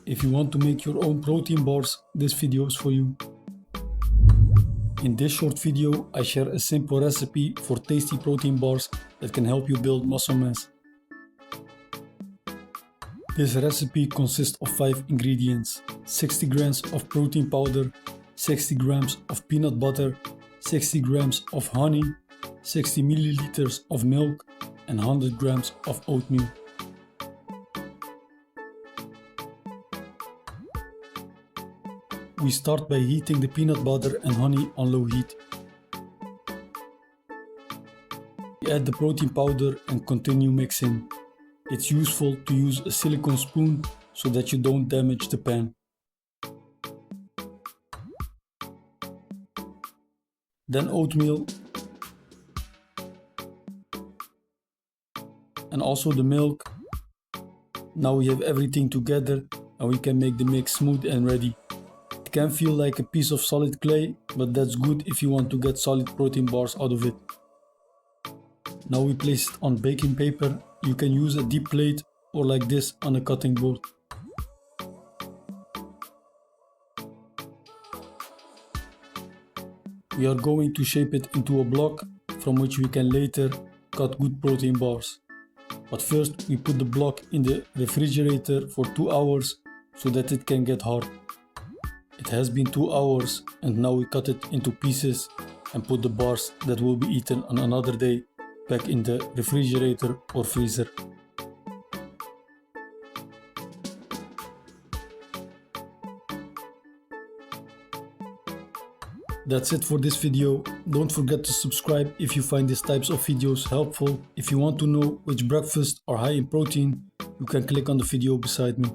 If you want to make your own protein bars, this video is for you. In this short video, I share a simple recipe for tasty protein bars that can help you build muscle mass. This recipe consists of 5 ingredients: 60 grams of protein powder, 60 grams of peanut butter, 60 grams of honey, 60 milliliters of milk, and 100 grams of oatmeal. We start by heating the peanut butter and honey on low heat. We add the protein powder and continue mixing. It's useful to use a silicone spoon so that you don't damage the pan. Then oatmeal and also the milk. Now we have everything together and we can make the mix smooth and ready. It can feel like a piece of solid clay, but that's good if you want to get solid protein bars out of it. Now we place it on baking paper. You can use a deep plate or like this on a cutting board. We are going to shape it into a block from which we can later cut good protein bars. But first we put the block in the refrigerator for 2 hours so that it can get hard. It has been 2 hours and now we cut it into pieces and put the bars that will be eaten on another day back in the refrigerator or freezer. That's it for this video. Don't forget to subscribe if you find these types of videos helpful. If you want to know which breakfast are high in protein, you can click on the video beside me.